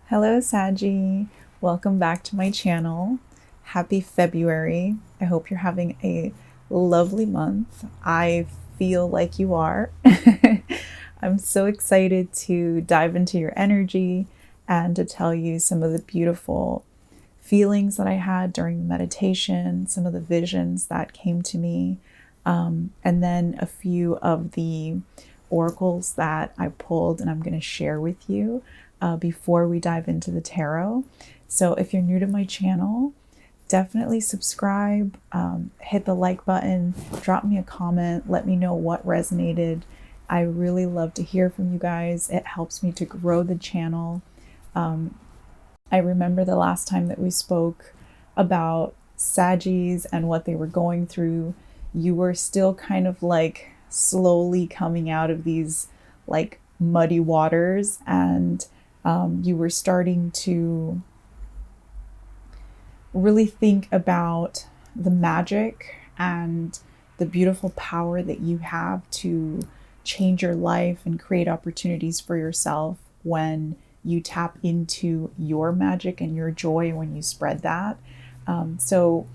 Hello, Saggy. Welcome back to my channel. Happy February. I hope you're having a lovely month. I feel like you are. I'm so excited to dive into your energy and to tell you some of the beautiful feelings that I had during the meditation, some of the visions that came to me, and then a few of the oracles that I pulled and I'm going to share with you before we dive into the tarot. So if you're new to my channel, definitely subscribe, hit the like button, drop me a comment, let me know what resonated. I really love to hear from you guys. It helps me to grow the channel. I remember the last time that we spoke about Saggies and what they were going through. You were still kind of like slowly coming out of these like muddy waters, and you were starting to really think about the magic and the beautiful power that you have to change your life and create opportunities for yourself when you tap into your magic and your joy, when you spread that. So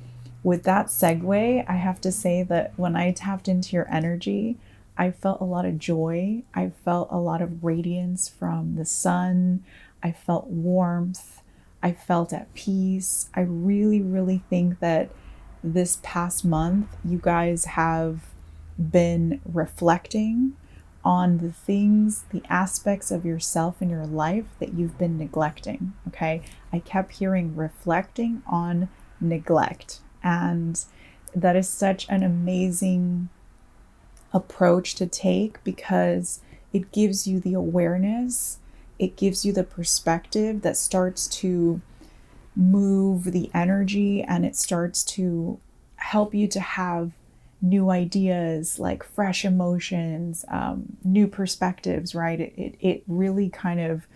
with that segue, I have to say that when I tapped into your energy, I felt a lot of joy. I felt a lot of radiance from the sun. I felt warmth. I felt at peace. I really, really think that this past month, you guys have been reflecting on the things, the aspects of yourself in your life that you've been neglecting. Okay. I kept hearing reflecting on neglect. And that is such an amazing approach to take because it gives you the awareness, it gives you the perspective that starts to move the energy, and it starts to help you to have new ideas, like fresh emotions, new perspectives, right? It really kind of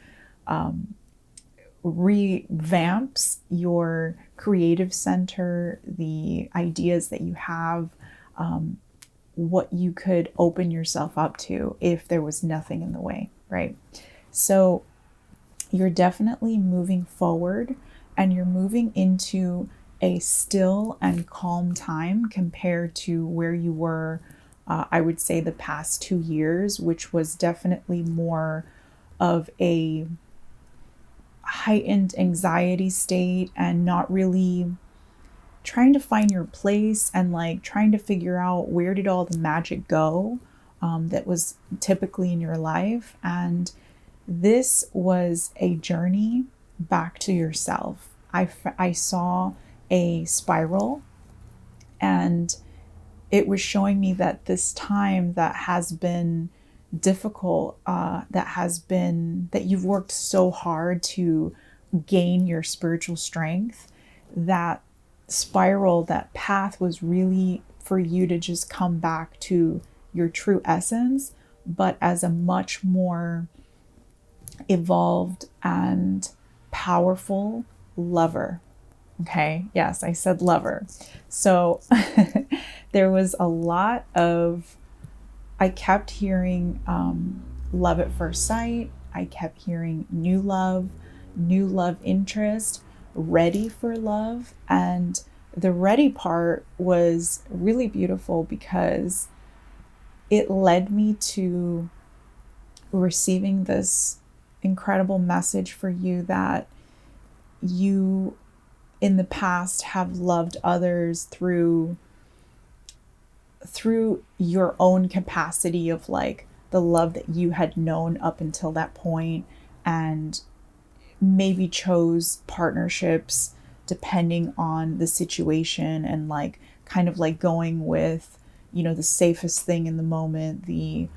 revamps your creative center, the ideas that you have, what you could open yourself up to if there was nothing in the way, right? So you're definitely moving forward, and you're moving into a still and calm time compared to where you were, I would say, the past 2 years, which was definitely more of a heightened anxiety state and not really trying to find your place and like trying to figure out where did all the magic go that was typically in your life. And this was a journey back to yourself. I saw a spiral, and it was showing me that this time that has been difficult, that you've worked so hard to gain your spiritual strength, that spiral, that path was really for you to just come back to your true essence, but as a much more evolved and powerful lover. Okay, yes, I said lover. So there was a lot of, I kept hearing love at first sight. I kept hearing new love interest, ready for love. And the ready part was really beautiful because it led me to receiving this incredible message for you that you in the past have loved others through your own capacity of like the love that you had known up until that point, and maybe chose partnerships depending on the situation, and like kind of like going with, you know, the safest thing in the moment, the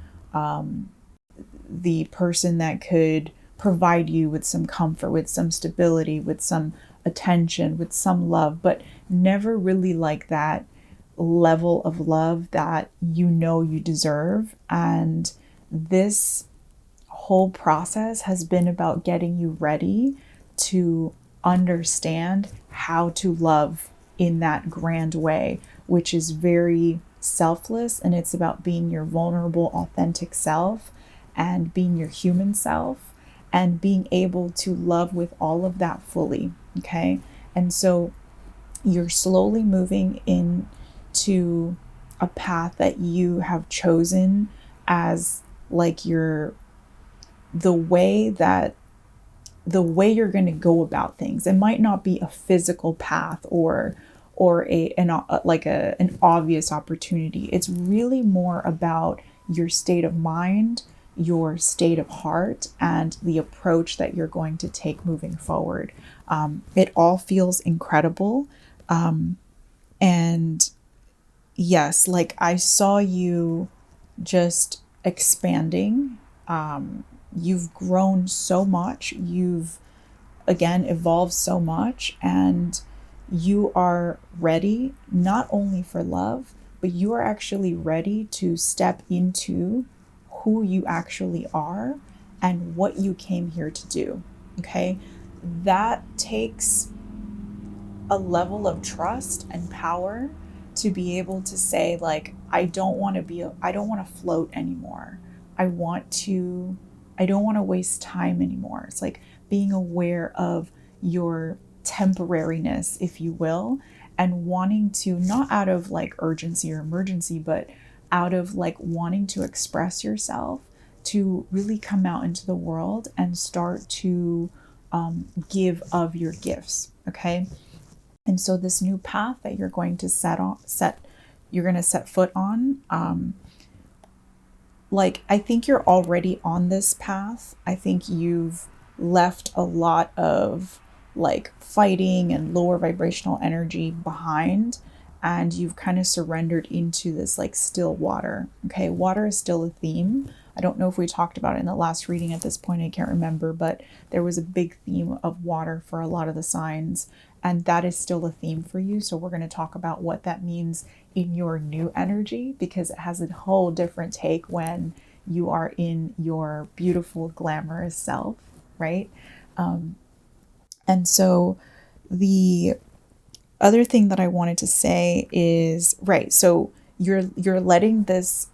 person that could provide you with some comfort, with some stability, with some attention, with some love, but never really like that level of love that you know you deserve. And this whole process has been about getting you ready to understand how to love in that grand way, which is very selfless, and it's about being your vulnerable, authentic self and being your human self. and being able to love with all of that fully. Okay. And so you're slowly moving into a path that you have chosen as like the way that the way you're going to go about things. It might not be a physical path or an obvious opportunity. It's really more about your state of mind, your state of heart, and the approach that you're going to take moving forward. It all feels incredible. And yes, like I saw you just expanding. You've grown so much. You've again evolved so much, and you are ready not only for love, but you are actually ready to step into who you actually are and what you came here to do. Okay. That takes a level of trust and power to be able to say, like, I don't want to float anymore. I don't want to waste time anymore. It's like being aware of your temporariness, if you will, and wanting to, not out of like urgency or emergency, but out of like wanting to express yourself, to really come out into the world and start to give of your gifts. Okay. And so this new path that you're going to you're going to set foot on, like, I think you're already on this path. I think you've left a lot of like fighting and lower vibrational energy behind, and you've kind of surrendered into this like still water. Okay. Water is still a theme. I don't know if we talked about it in the last reading at this point. I can't remember, but there was a big theme of water for a lot of the signs. And that is still a theme for you. So we're going to talk about what that means in your new energy, because it has a whole different take when you are in your beautiful, glamorous self, right? And so the other thing that I wanted to say is, right, so you're letting this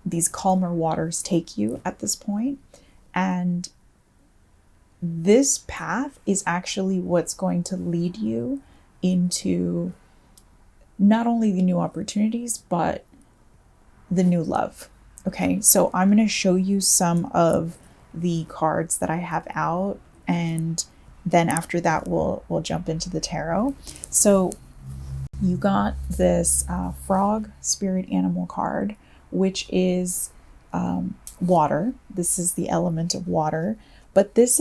these calmer waters take you at this point, and this path is actually what's going to lead you into not only the new opportunities, but the new love. Okay, so I'm going to show you some of the cards that I have out, and then after that we'll jump into the tarot. So you got this frog spirit animal card, which is water. This is the element of water. But this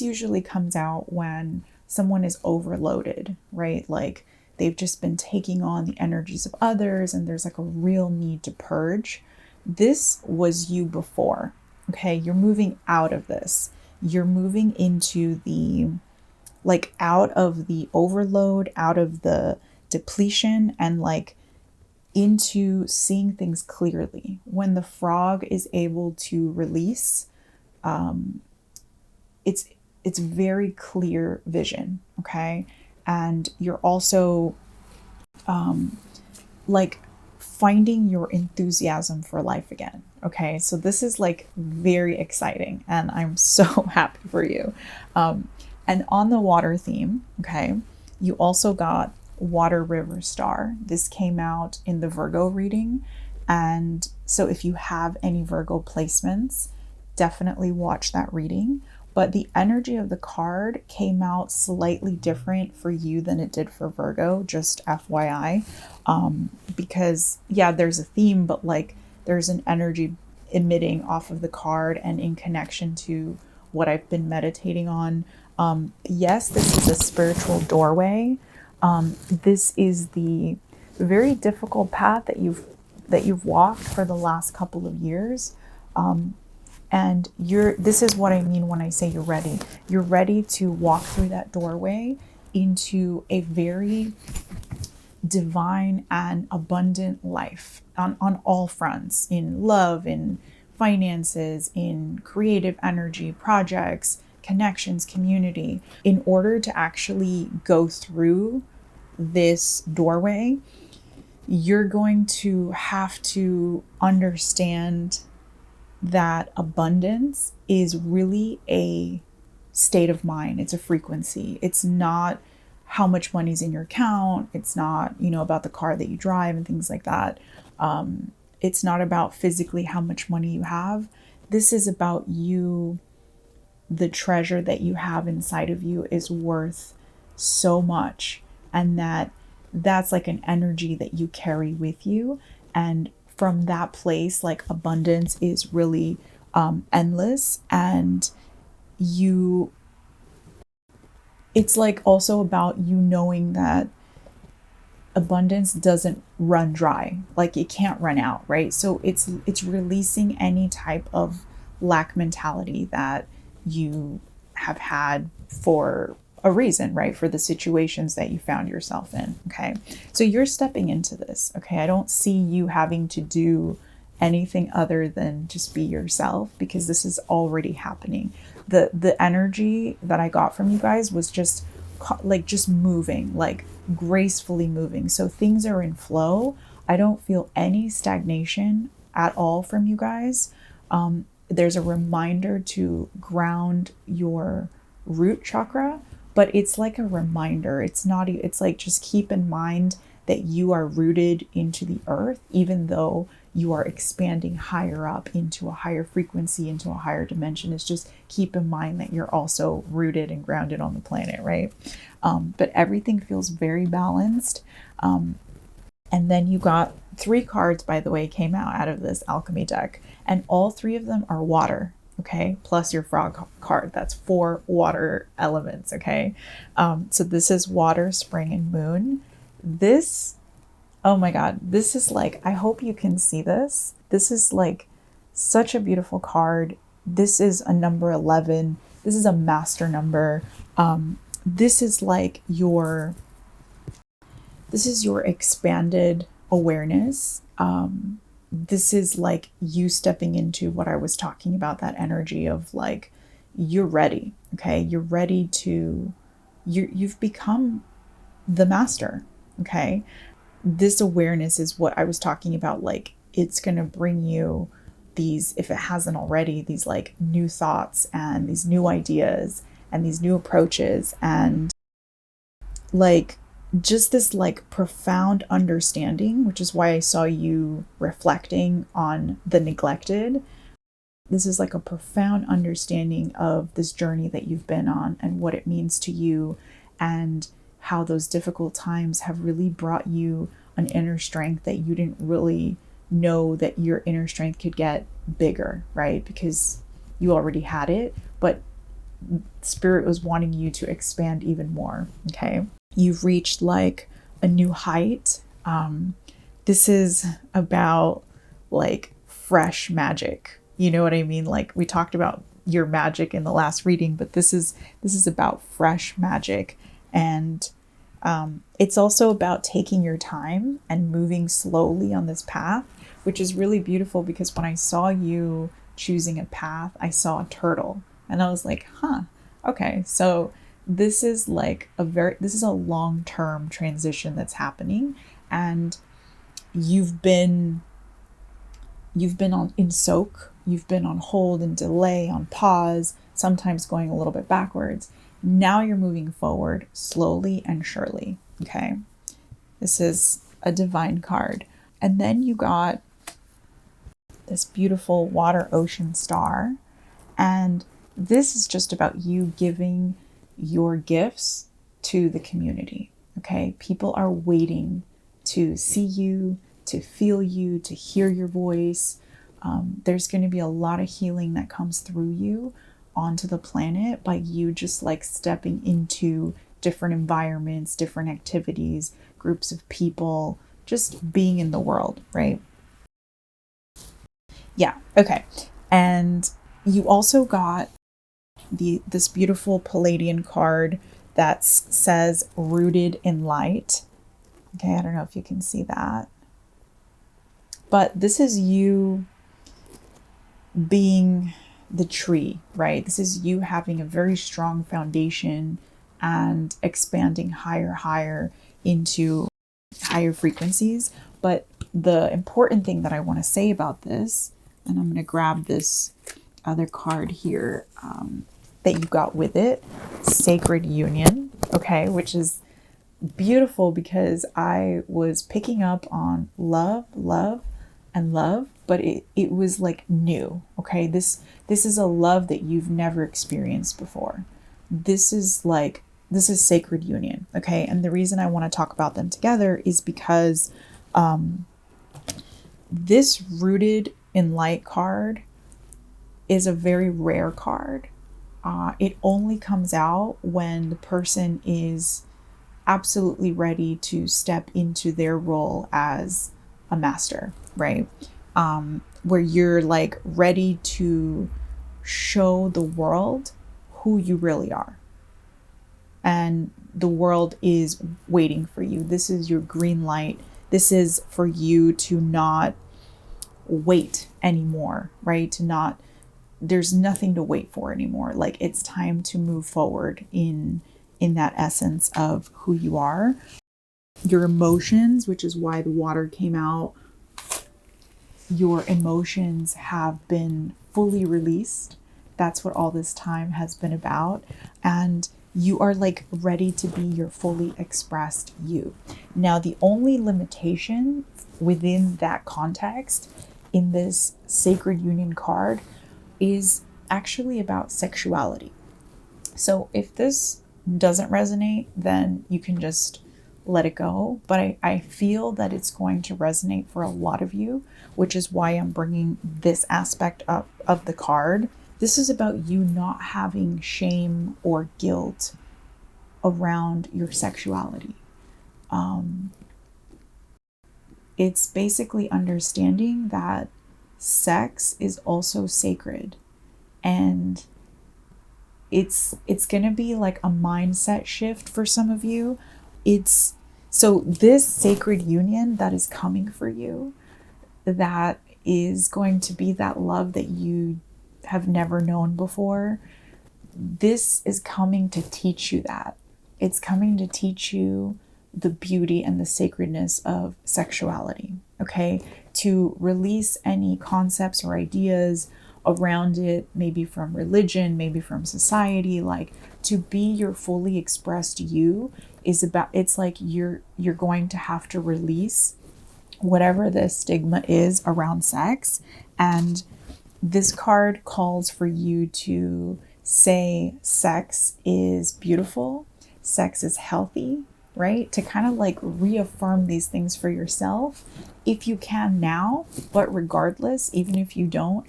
usually comes out when someone is overloaded, right? Like they've just been taking on the energies of others and there's like a real need to purge. This was you before, okay? You're moving out of this. You're moving into out of the overload, out of the depletion, and like into seeing things clearly. When the frog is able to release, it's very clear vision, okay? And you're also like finding your enthusiasm for life again, okay? So this is like very exciting, and I'm so happy for you. And on the water theme, okay, you also got Water River Star. This came out in the Virgo reading. And so if you have any Virgo placements, definitely watch that reading. But the energy of the card came out slightly different for you than it did for Virgo, just FYI. Because yeah, there's a theme, but like there's an energy emitting off of the card and in connection to what I've been meditating on. Yes, this is a spiritual doorway. This is the very difficult path that you've walked for the last couple of years. And this is what I mean when I say you're ready. You're ready to walk through that doorway into a very divine and abundant life on all fronts, in love, in finances, in creative energy, projects, connections, community. In order to actually go through this doorway, you're going to have to understand that abundance is really a state of mind. It's a frequency. It's not how much money's in your account. It's not, about the car that you drive and things like that. It's not about physically how much money you have. This is about you. The treasure that you have inside of you is worth so much, and that's like an energy that you carry with you. And from that place, like, abundance is really endless. And it's like also about you knowing that abundance doesn't run dry, like it can't run out, right? So it's releasing any type of lack mentality that you have had for a reason, right? For the situations that you found yourself in. Okay, so you're stepping into this. Okay, I don't see you having to do anything other than just be yourself, because this is already happening. The energy that I got from you guys was just moving, like gracefully moving. So things are in flow. I don't feel any stagnation at all from you guys. There's a reminder to ground your root chakra, but it's like a reminder. It's not, it's like, just keep in mind that you are rooted into the earth, even though you are expanding higher up into a higher frequency, into a higher dimension. It's just keep in mind that you're also rooted and grounded on the planet, right? But everything feels very balanced. And then you got 3 cards, by the way, came out of this alchemy deck, and all 3 of them are water. Okay, plus your frog card. That's 4 water elements. Okay, so this is water, spring, and moon. This, oh my God, this is like, I hope you can see this. This is like such a beautiful card. This is a number 11. This is a master number. This is like this is your expanded awareness. This is like you stepping into what I was talking about, that energy of like, you're ready. Okay, you're ready to, you've become the master. Okay, this awareness is what I was talking about. Like, it's going to bring you these, if it hasn't already, these like new thoughts and these new ideas and these new approaches, and like just this like profound understanding, which is why I saw you reflecting on the neglected. This is like a profound understanding of this journey that you've been on and what it means to you, and how those difficult times have really brought you an inner strength that you didn't really know that your inner strength could get bigger, right? Because you already had it, but Spirit was wanting you to expand even more. Okay, you've reached like a new height. This is about like fresh magic. You know what I mean? Like, we talked about your magic in the last reading, but this is about fresh magic. And it's also about taking your time and moving slowly on this path, which is really beautiful, because when I saw you choosing a path, I saw a turtle, and I was like, okay, so this is like this is a long-term transition that's happening, and you've been in soak, you've been on hold and delay, on pause, sometimes going a little bit backwards. Now you're moving forward slowly and surely. Okay, this is a divine card. And then you got this beautiful water ocean star, and this is just about you giving your gifts to the community. Okay, people are waiting to see you, to feel you, to hear your voice. There's going to be a lot of healing that comes through you onto the planet by you just like stepping into different environments, different activities, groups of people, just being in the world, right? Yeah, okay. And you also got this beautiful Palladian card that says rooted in light. Okay, I don't know if you can see that. But this is you being the tree, right? This is you having a very strong foundation and expanding higher into higher frequencies. But the important thing that I want to say about this, And I'm going to grab this other card here that you got with it, Sacred Union, okay, which is beautiful because I was picking up on love, and love, but it was like new, okay? This is a love that you've never experienced before. This is Sacred Union, okay? And the reason I want to talk about them together is because this Rooted in Light card is a very rare card. It only comes out when the person is absolutely ready to step into their role as a master, right? Where you're like ready to show the world who you really are. And the world is waiting for you. This is your green light. This is for you to not wait anymore, right? There's nothing to wait for anymore. Like, it's time to move forward in that essence of who you are. Your emotions, which is why the water came out, your emotions have been fully released. That's what all this time has been about. And you are like ready to be your fully expressed you. Now, the only limitation within that context in this Sacred Union card is actually about sexuality. So if this doesn't resonate, then you can just let it go. But I feel that it's going to resonate for a lot of you, which is why I'm bringing this aspect up of the card. This is about you not having shame or guilt around your sexuality. It's basically understanding that sex is also sacred, and it's going to be like a mindset shift for some of you. So this Sacred Union that is coming for you, that is going to be that love that you have never known before. This is coming to teach you that. It's coming to teach you the beauty and the sacredness of sexuality, okay? To release any concepts or ideas around it, maybe from religion, maybe from society. Like, to be your fully expressed you is about, it's like you're going to have to release whatever the stigma is around sex. And this card calls for you to say sex is beautiful, sex is healthy, right? To kind of like reaffirm these things for yourself if you can now. But regardless, even if you don't,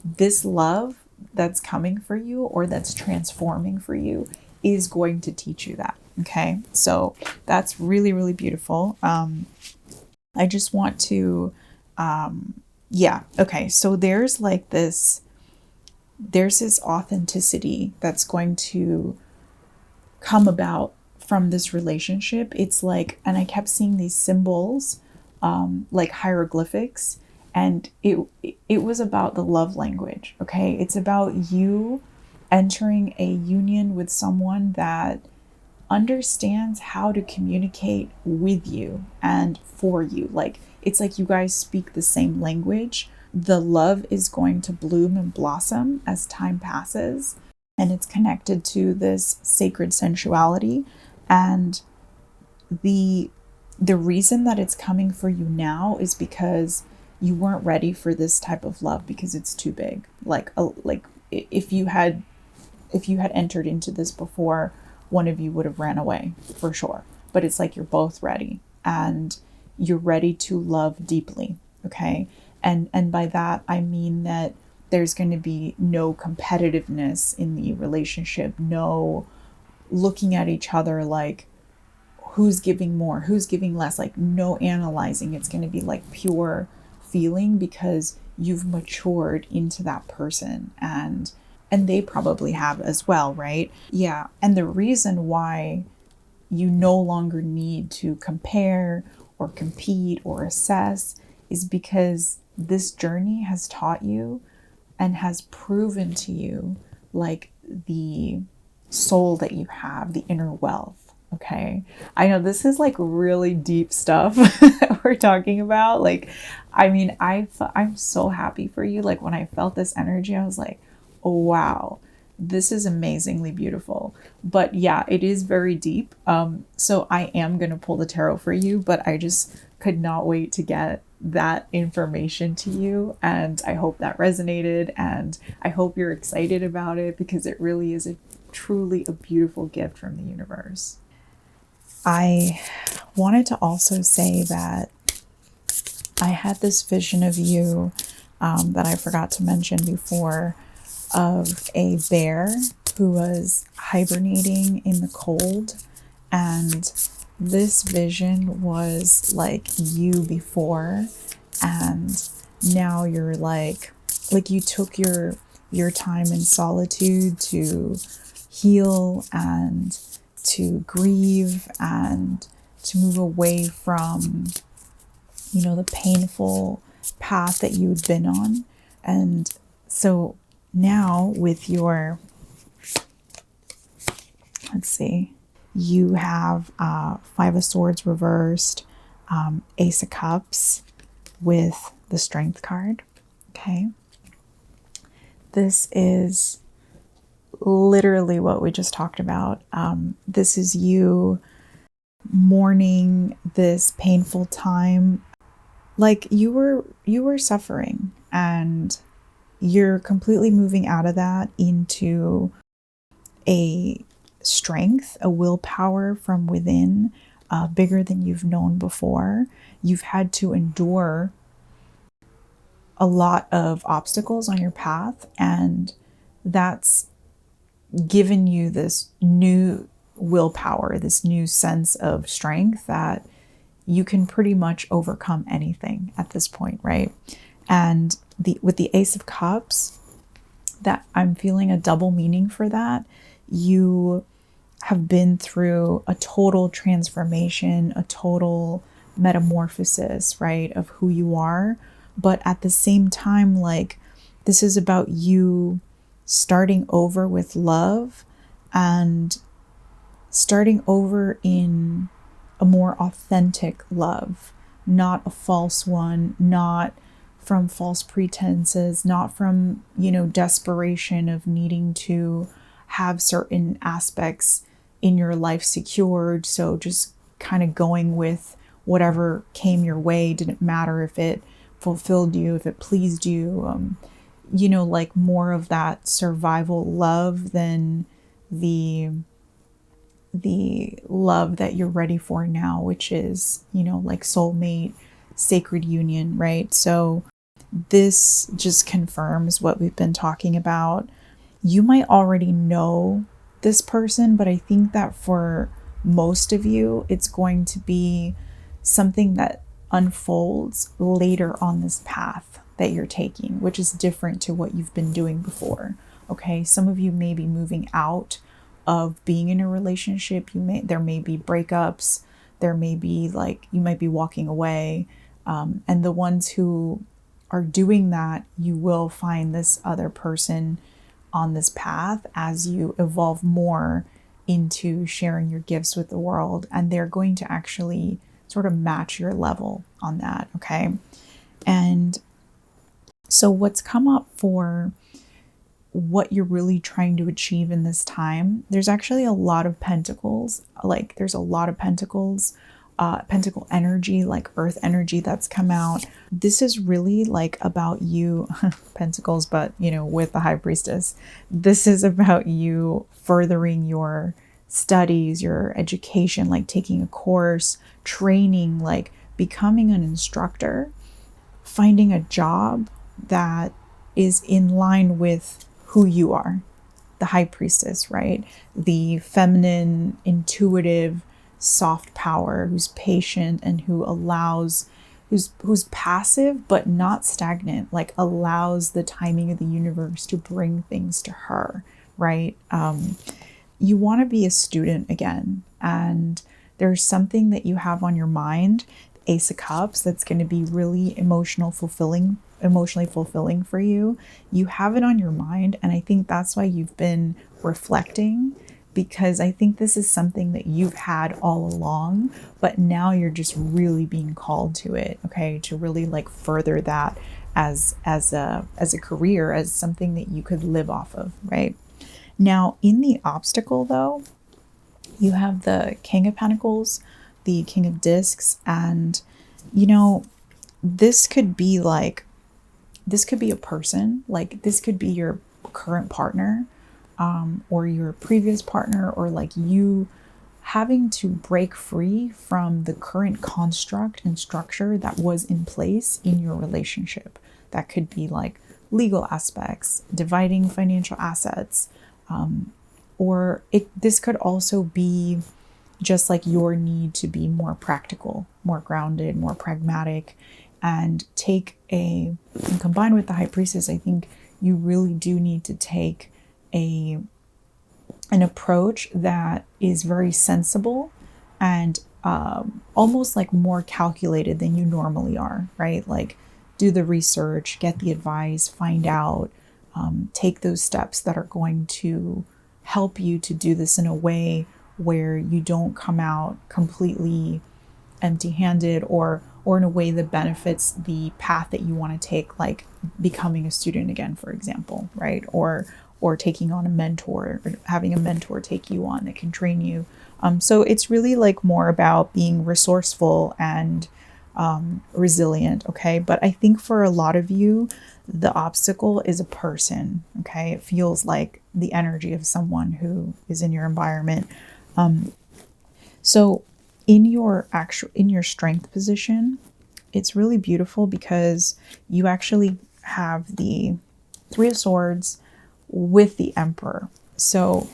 this love that's coming for you or that's transforming for you is going to teach you that. Okay, so that's really, really beautiful. I just want to, okay, so there's this authenticity that's going to come about from this relationship. It's like, and I kept seeing these symbols, like hieroglyphics, and it was about the love language. Okay, it's about you entering a union with someone that understands how to communicate with you and for you. Like, it's like you guys speak the same language. The love is going to bloom and blossom as time passes, and it's connected to this sacred sensuality. And the reason that it's coming for you now is because you weren't ready for this type of love, because it's too big. Like if you had entered into this before, one of you would have ran away for sure. But it's like you're both ready, and you're ready to love deeply, okay? And by that, I mean that there's going to be no competitiveness in the relationship, no looking at each other like who's giving more, who's giving less, like no analyzing. It's going to be like pure feeling, because you've matured into that person, and they probably have as well, right? Yeah. And the reason why you no longer need to compare or compete or assess is because this journey has taught you and has proven to you like the soul that you have, the inner wealth, Okay. I know this is like really deep stuff that we're talking about. Like, I mean, I'm so happy for you. Like when I felt this energy, I was like, oh, wow, this is amazingly beautiful. But yeah, it is very deep. So I am going to pull the tarot for you, but I just could not wait to get that information to you. And I hope that resonated, and I hope you're excited about it, because it really is a truly a beautiful gift from the universe. I wanted to also say that I had this vision of you that I forgot to mention before, of a bear who was hibernating in the cold. And this vision was like you before, and now you're like you took your time in solitude to heal and to grieve and to move away from, you know, the painful path that you'd been on. And so now with your, let's see, you have Five of Swords reversed, Ace of Cups with the Strength card. Okay. This is literally what we just talked about. This is you mourning this painful time. Like you were suffering, and you're completely moving out of that into a strength, a willpower from within, bigger than you've known before. You've had to endure a lot of obstacles on your path, and that's given you this new willpower, this new sense of strength that you can pretty much overcome anything at this point, right? And with the Ace of Cups, that I'm feeling a double meaning for that. You have been through a total transformation, a total metamorphosis, right, of who you are. But at the same time, like, this is about you starting over with love, and starting over in a more authentic love, not a false one, not from false pretenses, not from, you know, desperation of needing to have certain aspects in your life secured. So just kind of going with whatever came your way, didn't matter if it fulfilled you, if it pleased you, you know, like more of that survival love than the love that you're ready for now, which is, you know, like soulmate, sacred union, right? So this just confirms what we've been talking about. You might already know this person, but I think that for most of you, it's going to be something that unfolds later on this path that you're taking, which is different to what you've been doing before. Okay, some of you may be moving out of being in a relationship. There may be breakups, there may be like you might be walking away, and the ones who are doing that, you will find this other person on this path as you evolve more into sharing your gifts with the world, and they're going to actually sort of match your level on that. Okay, and so what's come up for what you're really trying to achieve in this time, there's actually a lot of pentacles. Like there's a lot of pentacles, pentacle energy, like earth energy that's come out. This is really like about you, pentacles, but you know, with the high priestess, this is about you furthering your studies, your education, like taking a course, training, like becoming an instructor, finding a job that is in line with who you are, the high priestess, right? The feminine, intuitive, soft power who's patient and who allows, who's passive but not stagnant, like allows the timing of the universe to bring things to her, right? You want to be a student again, and there's something that you have on your mind, Ace of Cups, that's going to be really emotionally fulfilling for you. You have it on your mind, and I think that's why you've been reflecting, because I think this is something that you've had all along, but now you're just really being called to it, okay, to really like further that as a career, as something that you could live off of, right? Now, in the obstacle though, you have the King of Pentacles, the King of Discs, and you know, this could be a person, like this could be your current partner, or your previous partner, or like you having to break free from the current construct and structure that was in place in your relationship. That could be like legal aspects, dividing financial assets, or this could also be just like your need to be more practical, more grounded, more pragmatic, and combined with the High Priestess, I think you really do need to take an approach that is very sensible and almost like more calculated than you normally are, right? Like do the research, get the advice, find out, take those steps that are going to help you to do this in a way where you don't come out completely empty-handed, or in a way that benefits the path that you want to take, like becoming a student again, for example, right? Or taking on a mentor, or having a mentor take you on that can train you. So it's really like more about being resourceful and resilient, okay? But I think for a lot of you, the obstacle is a person, okay? It feels like the energy of someone who is in your environment. So in your strength position, it's really beautiful because you actually have the Three of Swords with the Emperor. So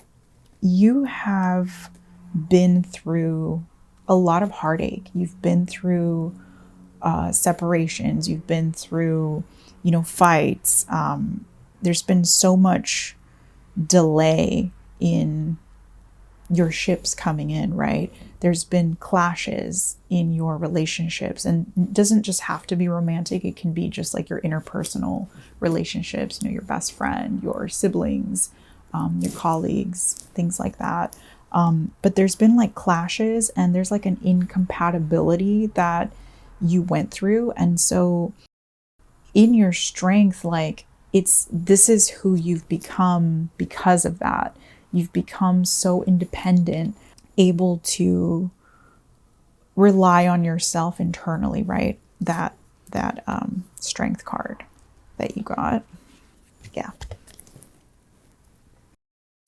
you have been through a lot of heartache. You've been through separations. You've been through, fights. There's been so much delay in your ships coming in, right? There's been clashes in your relationships, and it doesn't just have to be romantic. It can be just like your interpersonal relationships, your best friend, your siblings, your colleagues, things like that. But there's been like clashes, and there's like an incompatibility that you went through. And so in your strength, like this is who you've become because of that. You've become so independent, able to rely on yourself internally, right? That strength card that you got. Yeah.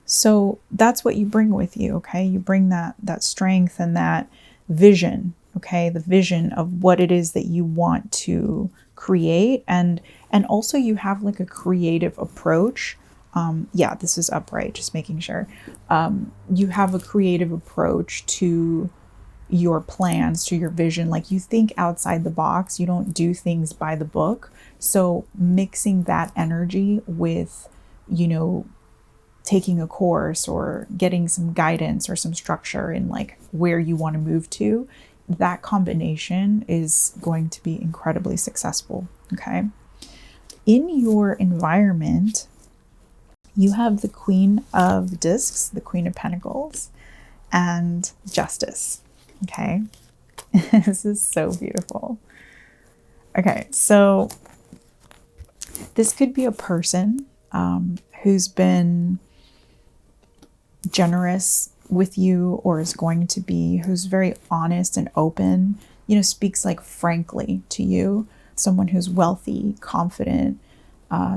So that's what you bring with you, okay? You bring that strength and that vision, okay? The vision of what it is that you want to create, and also you have like a creative approach. Yeah, this is upright, just making sure. You have a creative approach to your plans, to your vision. Like you think outside the box, you don't do things by the book. So mixing that energy with, taking a course or getting some guidance or some structure in like where you want to move to, that combination is going to be incredibly successful, okay? In your environment, you have the Queen of Discs, the Queen of Pentacles, and Justice, okay? This is so beautiful. Okay, so this could be a person who's been generous with you, or is going to be, who's very honest and open, speaks like frankly to you, someone who's wealthy, confident,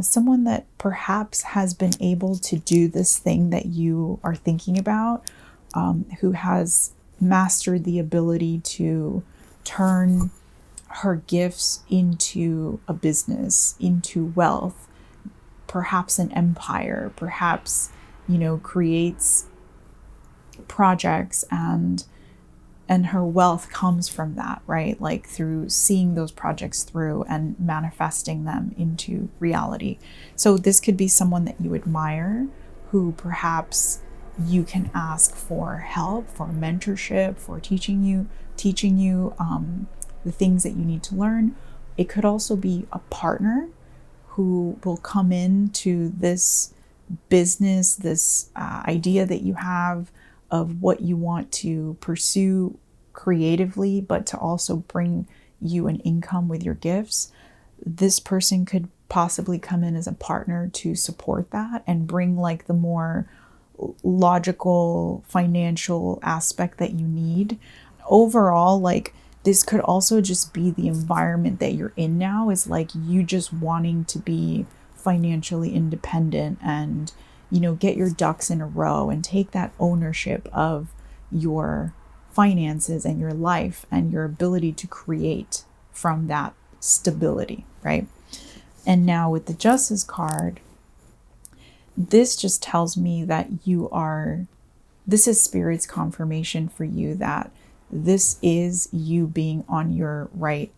someone that perhaps has been able to do this thing that you are thinking about, who has mastered the ability to turn her gifts into a business, into wealth, perhaps an empire, perhaps, creates projects, and her wealth comes from that, right? Like through seeing those projects through and manifesting them into reality. So this could be someone that you admire, who perhaps you can ask for help, for mentorship, for teaching you the things that you need to learn. It could also be a partner who will come into this business, this idea that you have of what you want to pursue creatively, but to also bring you an income with your gifts, this person could possibly come in as a partner to support that and bring like the more logical financial aspect that you need. Overall, like this could also just be the environment that you're in now, is like you just wanting to be financially independent and, you know, get your ducks in a row and take that ownership of your finances and your life and your ability to create from that stability, right? And now with the Justice card, this just tells me that this is Spirit's confirmation for you that this is you being on your right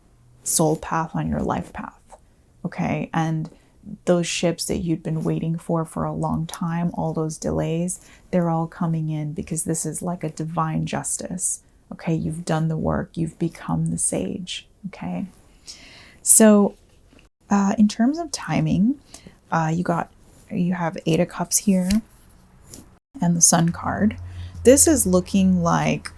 soul path, on your life path, okay? And those ships that you'd been waiting for a long time, all those delays, they're all coming in because this is like a divine justice, okay? You've done the work, you've become the sage, okay? So in terms of timing, you have Eight of Cups here and the Sun card. This is looking like,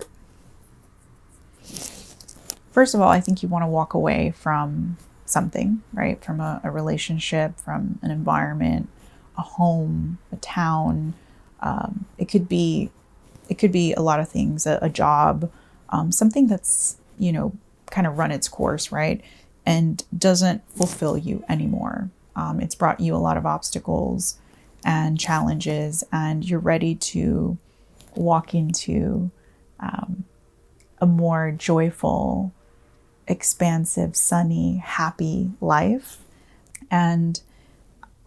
first of all, I think you want to walk away from something, right? From a relationship, from an environment, a home, a town. It could be a lot of things, a job, something that's, you know, kind of run its course, right? And doesn't fulfill you anymore. It's brought you a lot of obstacles and challenges, and you're ready to walk into a more joyful, expansive, sunny, happy life. And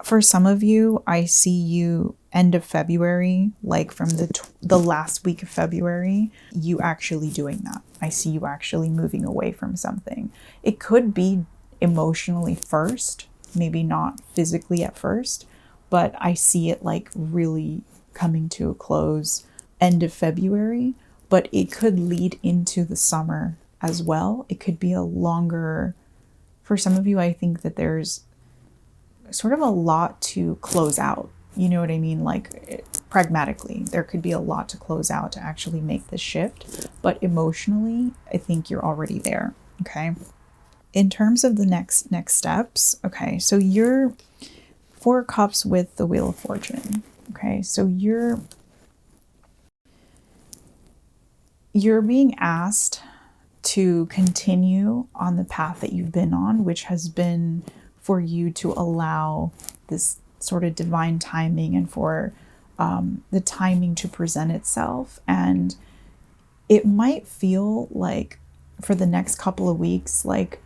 for some of you, I see you end of February, like from the last week of February, you actually doing that. I see you actually moving away from something. It could be emotionally first, maybe not physically at first, but I see it like really coming to a close end of February, but it could lead into the summer as well. It could be a longer, for some of you, I think that there's sort of a lot to close out. You know what I mean? Like pragmatically, there could be a lot to close out to actually make this shift, but emotionally, I think you're already there. Okay. In terms of the next steps, okay, so you're Four of Cups with the Wheel of Fortune. Okay, so you're being asked to continue on the path that you've been on, which has been for you to allow this sort of divine timing and for the timing to present itself. And it might feel like for the next couple of weeks, like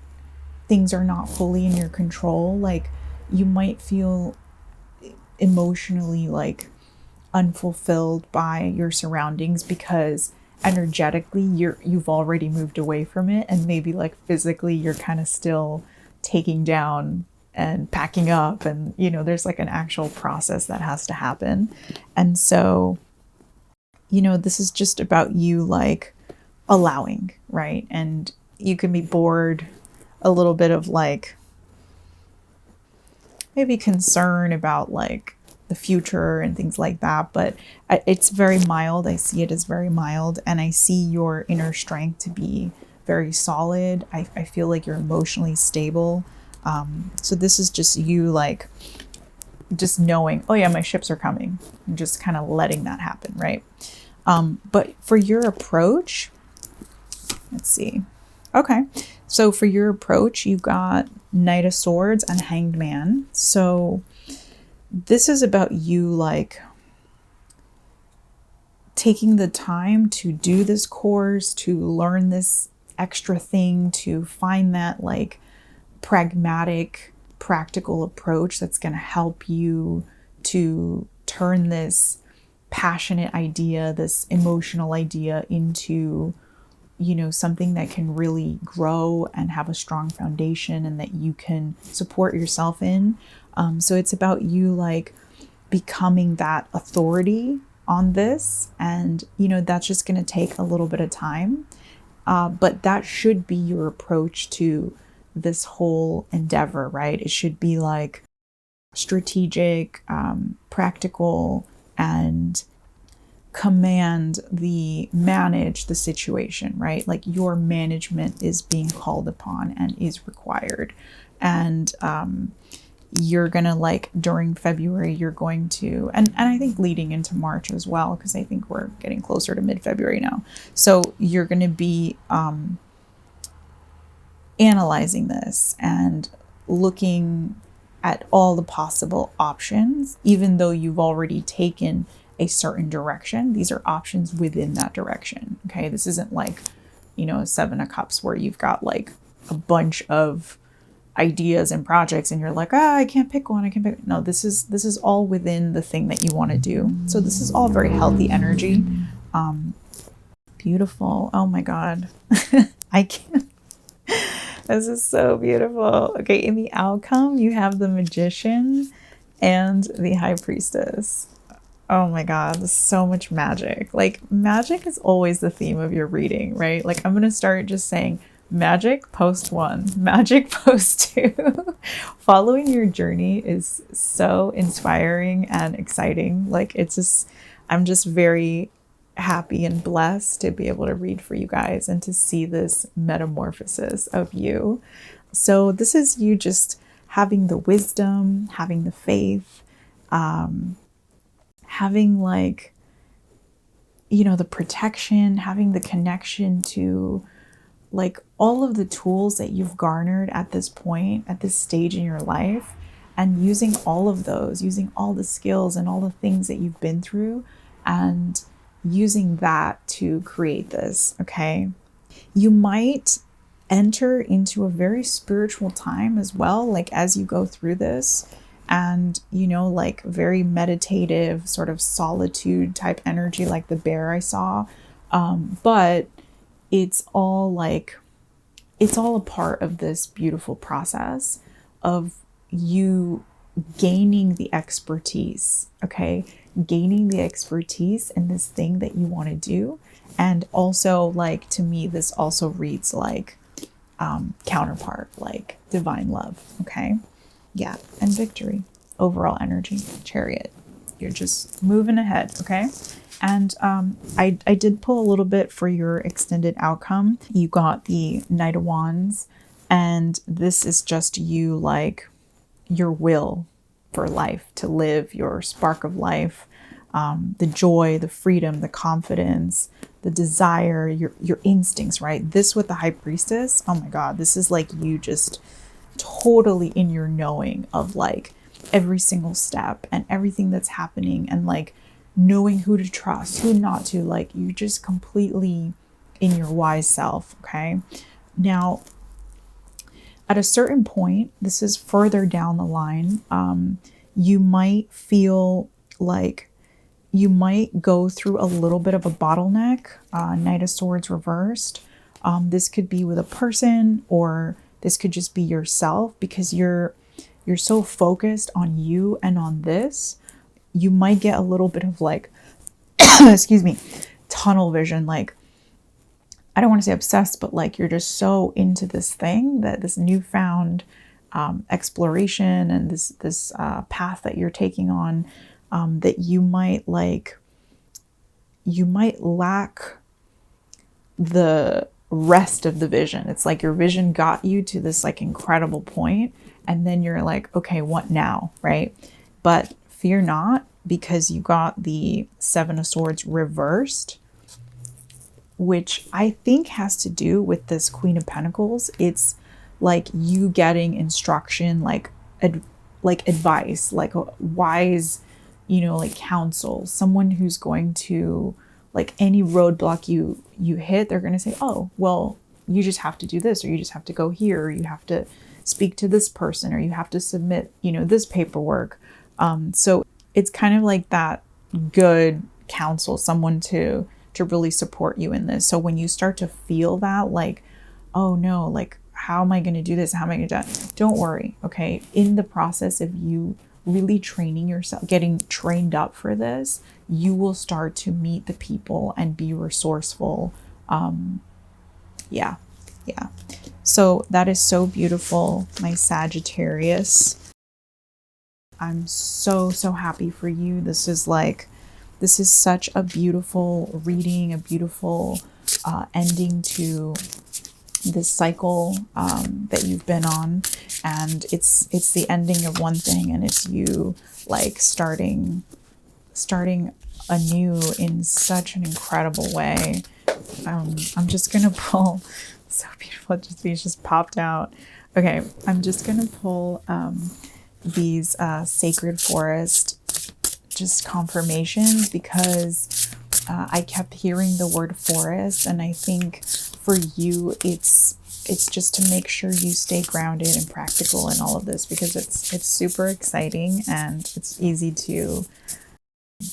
things are not fully in your control. Like you might feel emotionally like unfulfilled by your surroundings because energetically you've already moved away from it, and maybe like physically you're kind of still taking down and packing up, and you know there's like an actual process that has to happen. And so, you know, this is just about you like allowing, right? And you can be bored, a little bit of like maybe concern about like the future and things like that, but it's very mild. I see it as very mild, and I see your inner strength to be very solid. I feel like you're emotionally stable. So this is just you like just knowing, oh yeah, my ships are coming, and just kind of letting that happen, right? But for your approach, let's see. Okay, so for your approach, you've got Knight of Swords and Hanged Man. So this is about you like taking the time to do this course, to learn this extra thing, to find that like pragmatic, practical approach that's going to help you to turn this passionate idea, this emotional idea into, you know, something that can really grow and have a strong foundation and that you can support yourself in. So it's about you like becoming that authority on this. And, you know, that's just going to take a little bit of time. But that should be your approach to this whole endeavor, right? It should be like, strategic, practical, and manage the situation, right? Like your management is being called upon and is required. And you're gonna, like, during February, you're going to, and I think leading into March as well, because I think we're getting closer to mid-February now. So you're gonna be analyzing this and looking at all the possible options, even though you've already taken a certain direction. These are options within that direction. Okay, this isn't like, you know, a Seven of Cups where you've got like a bunch of ideas and projects and you're like, I can't pick one, I can pick. No, this is all within the thing that you want to do. So this is all very healthy energy. Beautiful. Oh my God. I can't. This is so beautiful. Okay, in the outcome, you have the Magician and the High Priestess. Oh my God, there's so much magic. Like, magic is always the theme of your reading, right? Like, I'm going to start just saying magic post 1, magic post 2. Following your journey is so inspiring and exciting. Like, it's just, I'm just very happy and blessed to be able to read for you guys and to see this metamorphosis of you. So this is you just having the wisdom, having the faith, having, like, you know, the protection, having the connection to, like, all of the tools that you've garnered at this point, at this stage in your life, and using all of those, using all the skills and all the things that you've been through, and using that to create this. Okay, you might enter into a very spiritual time as well, like as you go through this, and, you know, like very meditative sort of solitude type energy, like the bear I saw. But it's all like, it's all a part of this beautiful process of you gaining the expertise. Okay, gaining the expertise in this thing that you want to do. And also, like, to me, this also reads like counterpart, like divine love. Okay, yeah, and victory, overall energy, Chariot. You're just moving ahead. Okay, and I did pull a little bit for your extended outcome. You got the Knight of Wands, and this is just you, like, your will for life, to live your spark of life, the joy, the freedom, the confidence, the desire, your instincts, right? This with the High Priestess, oh my God, this is like you just totally in your knowing of, like, every single step and everything that's happening, and, like, knowing who to trust, who not to. Like, you're just completely in your wise self. Okay, now at a certain point, this is further down the line, you might feel like you might go through a little bit of a bottleneck, Knight of Swords reversed. This could be with a person, or this could just be yourself, because you're so focused on you and on this. You might get a little bit of, like, excuse me, tunnel vision. Like, I don't want to say obsessed, but like you're just so into this thing, that this newfound exploration and this path that you're taking on, that you might lack the rest of the vision. It's like your vision got you to this, like, incredible point, and then you're like, okay, what now, right? But fear not, because you got the Seven of Swords reversed, which I think has to do with this Queen of Pentacles. It's like you getting instruction, like advice, like a wise, you know, like counsel, someone who's going to, like, any roadblock you hit, they're going to say, oh, well, you just have to do this, or you just have to go here, or you have to speak to this person, or you have to submit, you know, this paperwork. So it's kind of like that good counsel, someone to really support you in this. So when you start to feel that, like, oh no, like, how am I going to do this? How am I going to do that? Don't worry. Okay. In the process of you really training yourself, getting trained up for this, you will start to meet the people and be resourceful. Yeah. So that is so beautiful, my Sagittarius. I'm so, so happy for you. This is such a beautiful reading, a beautiful ending to this cycle that you've been on. And it's the ending of one thing, and it's you like starting anew in such an incredible way. I'm just gonna pull, so beautiful, these just popped out. Okay, I'm just gonna pull these sacred forest just confirmations, because I kept hearing the word forest, and I think for you it's just to make sure you stay grounded and practical in all of this, because it's super exciting and it's easy to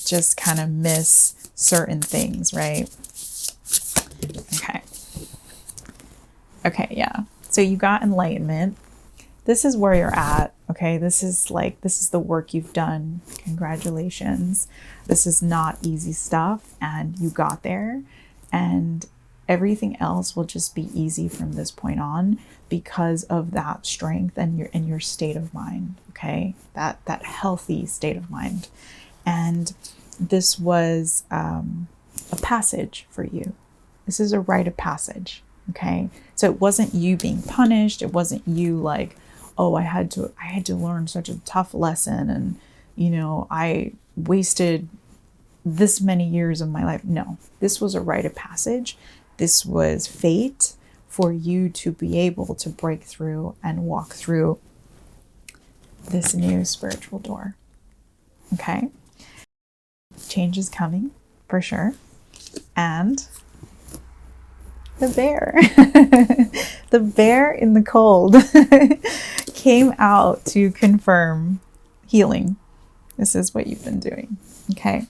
just kind of miss certain things, right? Okay, yeah. So you got enlightenment. This is where you're at, okay? This is the work you've done. Congratulations. This is not easy stuff, and you got there, and everything else will just be easy from this point on because of that strength and your state of mind, okay? That healthy state of mind. And this was a passage for you. This is a rite of passage, okay? So it wasn't you being punished. It wasn't you like, oh, I had to learn such a tough lesson, and you know, I wasted this many years of my life. No, this was a rite of passage. This was fate for you to be able to break through and walk through this new spiritual door. Okay? Change is coming for sure. And the bear, the bear in the cold came out to confirm healing. This is what you've been doing. Okay.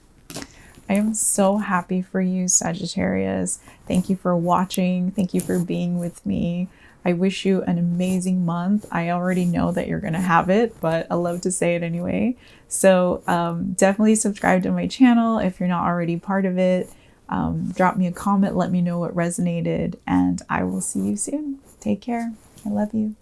I am so happy for you, Sagittarius. Thank you for watching. Thank you for being with me. I wish you an amazing month. I already know that you're going to have it, but I love to say it anyway. So definitely subscribe to my channel if you're not already part of it. Drop me a comment. Let me know what resonated, and I will see you soon. Take care. I love you.